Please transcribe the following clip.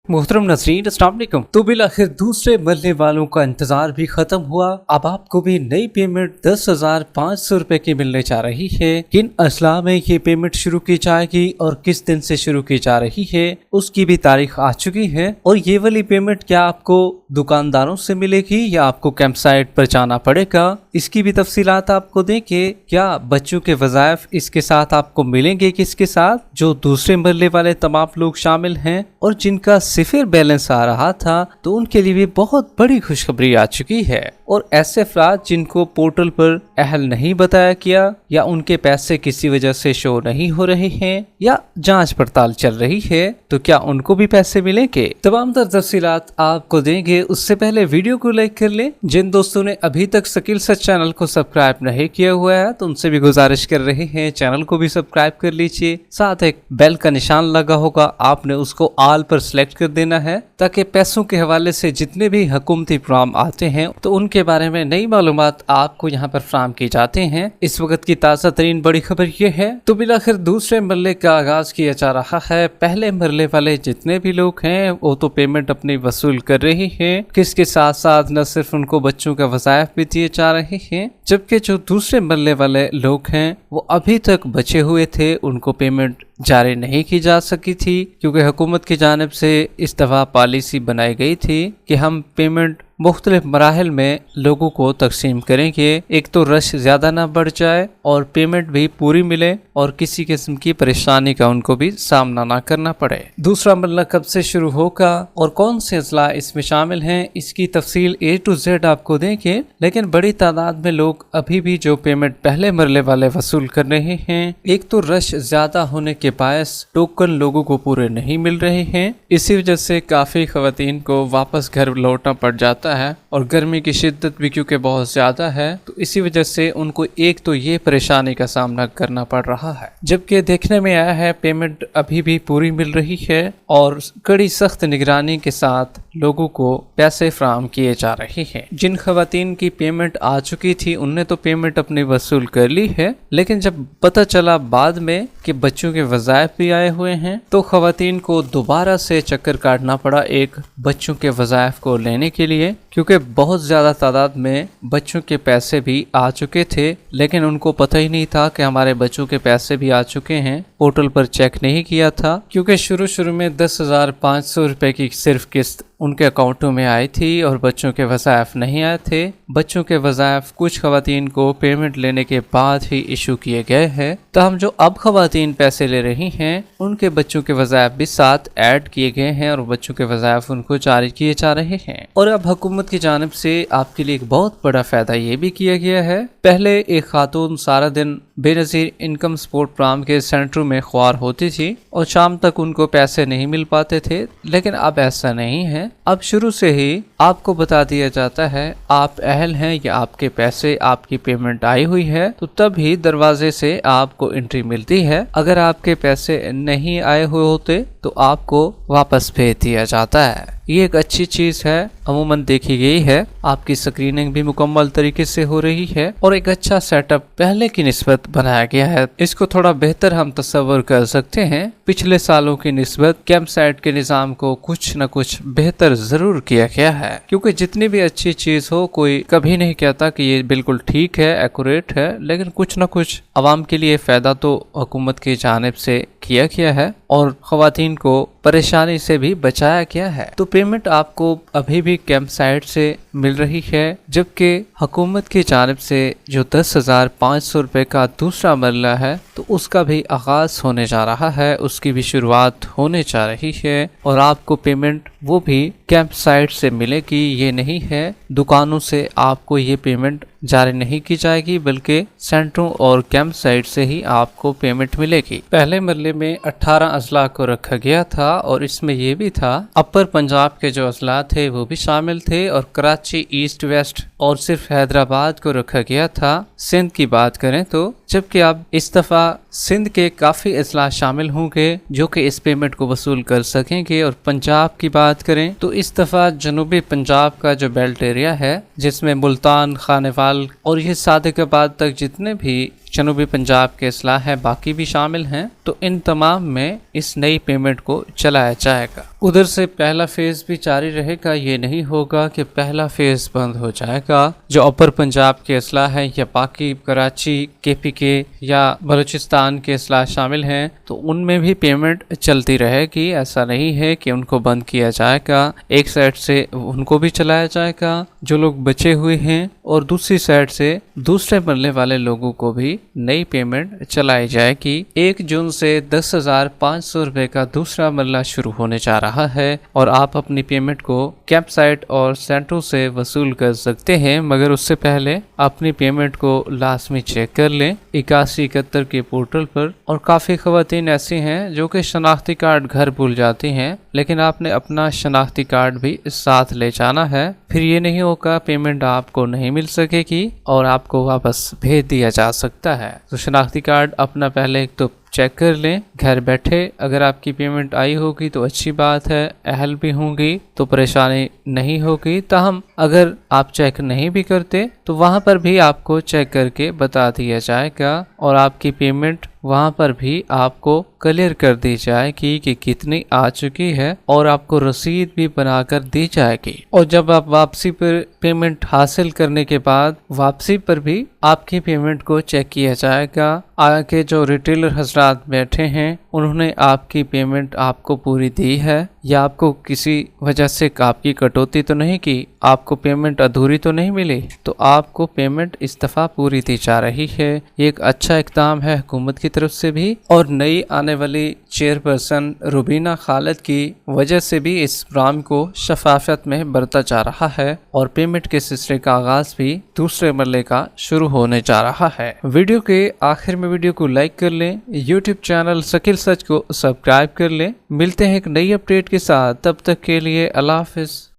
मोहतरम नसरीन, अस्सलाम वालेकुम। तो बिल आखिर दूसरे मरने वालों का इंतजार भी खत्म हुआ। अब आपको भी नई पेमेंट 10,500 रुपए की मिलने जा रही है। किन असला में ये पेमेंट शुरू की जाएगी और किस दिन से शुरू की जा रही है उसकी भी तारीख आ चुकी है। और ये वाली पेमेंट क्या आपको दुकानदारों से मिलेगी या आपको कैंप साइट पर जाना पड़ेगा, इसकी भी तफसीलात आपको देंगे। क्या बच्चों के वज़ाइफ इसके साथ आपको मिलेंगे, किसके साथ, जो दूसरे मरने वाले तमाम लोग शामिल हैं और जिनका सिफर बैलेंस आ रहा था, तो उनके लिए भी बहुत बड़ी खुशखबरी आ चुकी है। और ऐसे अफराद जिनको पोर्टल पर अहल नहीं बताया गया या उनके पैसे किसी वजह से शो नहीं हो रहे हैं या जांच पड़ताल चल रही है, तो क्या उनको भी पैसे मिलेंगे? तमाम तफसीलात आपको देंगे। उससे पहले वीडियो को लाइक कर लें। जिन दोस्तों ने अभी तक शकील सच चैनल को सब्सक्राइब नहीं किया हुआ है तो उनसे भी गुजारिश कर रहे हैं, चैनल को भी सब्सक्राइब कर लीजिए। साथ एक बेल का निशान लगा होगा, आपने उसको ऑल पर सिलेक्ट कर देना है ताकि पैसों के हवाले से जितने भी हुकूमती प्रोग्राम आते हैं तो उनके बारे में नई मालूमात आपको यहाँ पर फ्राहम की जाते हैं। इस वक्त की ताज़ा तरीन बड़ी खबर ये है तो बिलाखिर दूसरे मरले का आगाज किया जा रहा है। पहले मरले वाले जितने भी लोग हैं वो तो पेमेंट अपनी वसूल कर रहे हैं, किसके साथ साथ न सिर्फ उनको बच्चों का वज़ाइफ भी दिए जा रहे हैं, जबकि जो दूसरे मरले वाले लोग हैं वो अभी तक बचे हुए थे, उनको पेमेंट जारी नहीं की जा सकी थी क्योंकि हुकूमत की जानिब से इस दफ़ा पॉलिसी बनाई गई थी कि हम पेमेंट मुख्तलिफ मराहल में लोगों को तकसीम करेंगे, एक तो रश ज़्यादा ना बढ़ जाए और पेमेंट भी पूरी मिले और किसी किस्म की परेशानी का उनको भी सामना ना करना पड़े। दूसरा मरला कब से शुरू होगा और कौन से अजला इसमें शामिल हैं, इसकी तफसील A to Z आपको देंगे। लेकिन बड़ी तादाद में लोग अभी भी जो पेमेंट पहले मरले वाले वसूल कर रहे हैं, एक तो रश ज़्यादा होने के बायस टोकन लोगों को पूरे नहीं मिल रहे हैं, इसी वजह से काफ़ी ख़वातीन को वापस घर लौटना पड़ जाता है और गर्मी की शिद्दत भी क्योंकि बहुत ज़्यादा है तो इसी वजह से उनको एक तो ये परेशानी का सामना करना पड़ रहा है। जबकि देखने में आया है पेमेंट अभी भी पूरी मिल रही है और कड़ी सख्त निगरानी के साथ लोगों को पैसे फ्राहम किए जा रहे हैं। जिन खवातीन की पेमेंट आ चुकी थी उनने तो पेमेंट अपनी वसूल कर ली है, लेकिन जब पता चला बाद में कि बच्चों के वज़ाइफ भी आए हुए हैं तो खवातीन को दोबारा से चक्कर काटना पड़ा एक बच्चों के वज़ाइफ को लेने के लिए, क्योंकि बहुत ज़्यादा तादाद में बच्चों के पैसे भी आ चुके थे, लेकिन उनको पता ही नहीं था कि हमारे बच्चों के पैसे भी आ चुके हैं। पोर्टल पर चेक नहीं किया था क्योंकि शुरू में 10,500 रुपए की सिर्फ किस्त उनके अकाउंटों में आई थी और बच्चों के वज़ाइफ नहीं आए थे। बच्चों के वज़ाइफ कुछ खवातीन को पेमेंट लेने के बाद ही इशू किए गए हैं, तहम जो अब खवातीन पैसे ले रही हैं उनके बच्चों के वज़ाइफ भी साथ ऐड किए गए हैं और बच्चों के वज़ाइफ उनको जारी किए जा रहे हैं। और अब हुकूमत की जानिब से आपके लिए एक बहुत बड़ा फ़ायदा ये भी किया गया है। पहले एक खातून सारा दिन बेनज़ीर इनकम सपोर्ट प्रोग्राम के सेंटरों में ख्वार होती थी और शाम तक उनको पैसे नहीं मिल पाते थे, लेकिन अब ऐसा नहीं है। अब शुरू से ही आपको बता दिया जाता है आप अहल हैं या आपके पैसे, आपकी पेमेंट आई हुई है तो तब ही दरवाजे से आपको एंट्री मिलती है। अगर आपके पैसे नहीं आए हुए होते तो आपको वापस भेज दिया जाता है। ये एक अच्छी चीज़ है, अमूमन देखी गई है। आपकी स्क्रीनिंग भी मुकम्मल तरीके से हो रही है और एक अच्छा सेटअप पहले की निस्बत बनाया गया है। इसको थोड़ा बेहतर हम तस्वर कर सकते हैं। पिछले सालों की निस्बत कैंप साइट के निज़ाम को कुछ न कुछ बेहतर जरूर किया गया है, क्योंकि जितनी भी अच्छी चीज़ हो कोई कभी नहीं कहता कि ये बिल्कुल ठीक है, एक्यूरेट है, लेकिन कुछ न कुछ आवाम के लिए फ़ायदा तो हुकूमत की जानिब से किया गया है और खवातीन को परेशानी से भी बचाया गया है। तो पेमेंट आपको अभी भी कैंप साइट से मिल रही है, जबकि हुकूमत की जानिब से जो 10,500 रुपए का दूसरा मरला है तो उसका भी आगाज होने जा रहा है, उसकी भी शुरुआत होने जा रही है और आपको पेमेंट वो भी कैंप साइट से मिलेगी। ये नहीं है दुकानों से आपको ये पेमेंट जारी नहीं की जाएगी, बल्कि सेंटरों और कैंप साइट से ही आपको पेमेंट मिलेगी। पहले मरले में 18 अजला को रखा गया था और इसमें यह भी था अपर पंजाब के जो अजला थे वो भी शामिल थे और कराची, ईस्ट वेस्ट और सिर्फ हैदराबाद को रखा गया था। सिंध की बात करें तो जबकि अब इस दफा सिंध के काफी अजला शामिल होंगे जो कि इस पेमेंट को वसूल कर सकेंगे। और पंजाब की बात करें तो इस दफा जनूबी पंजाब का जो बेल्ट एरिया है जिसमें मुल्तान, खानेवाल और ये सादिकाबाद तक जितने भी जनूबी पंजाब के अजला है बाकी भी शामिल हैं, तो इन तमाम में इस नई पेमेंट को चलाया जाएगा। उधर से पहला फेज भी जारी रहेगा। ये नहीं होगा कि पहला फेज बंद हो जाएगा। जो अपर पंजाब के अजला है या बाकी कराची, KPK या बलूचिस्तान के अजला शामिल हैं तो उनमें भी पेमेंट चलती रहेगी। ऐसा नहीं है कि उनको बंद किया जाएगा, एक साइड से उनको भी चलाया जाएगा जो लोग बचे हुए हैं, और दूसरी साइड से दूसरे मरने वाले लोगों को भी नई पेमेंट चलाई जाएगी। 1 जून से 10,500 रुपए का दूसरा मरला शुरू होने जा रहा है और आप अपनी पेमेंट को कैंप साइट और सेंटरों से वसूल कर सकते हैं, मगर उससे पहले अपनी पेमेंट को लाजमी चेक कर लें 8171 के पोर्टल पर। और काफ़ी ख़वातीन ऐसी हैं जो कि शनाख्ती कार्ड घर भूल जाती हैं, लेकिन आपने अपना शनाख्ती कार्ड भी साथ ले जाना है, फिर ये नहीं होगा पेमेंट आपको नहीं मिल सकेगी और आपको वापस भेज दिया जा सकता है। तो शनाख्ती कार्ड अपना पहले एक तो चेक कर लें घर बैठे। अगर आपकी पेमेंट आई होगी तो अच्छी बात है, अहल भी होंगी तो परेशानी नहीं होगी। ताहम अगर आप चेक नहीं भी करते तो वहाँ पर भी आपको चेक करके बता दिया जाएगा और आपकी पेमेंट वहाँ पर भी आपको क्लियर कर दी जाएगी कि कितनी आ चुकी है और आपको रसीद भी बनाकर दी जाएगी। और जब आप वापसी पर पेमेंट हासिल करने के बाद वापसी पर भी आपकी पेमेंट को चेक किया जाएगा। आगे जो रिटेलर हजरात बैठे हैं उन्होंने आपकी पेमेंट आपको पूरी दी है या आपको किसी वजह से आपकी कटौती तो नहीं की, आपको पेमेंट अधूरी तो नहीं मिली, तो आपको पेमेंट इस दफ़ा पूरी दी जा रही है। ये एक अच्छा इक़दाम है हुकूमत की तरफ से भी और नई आने वाली चेयरपर्सन रुबीना खालिद की वजह से भी इस प्रोग्राम को शफाफियत में बरता जा रहा है और पेमेंट के सिलसिले का आगाज भी दूसरे मरले का शुरू होने जा रहा है। वीडियो के आखिर में वीडियो को लाइक कर लें, यूट्यूब चैनल शकील सच को सब्सक्राइब कर लें। मिलते हैं एक नई अपडेट के साथ, तब तक के लिए अल्लाह हाफिज।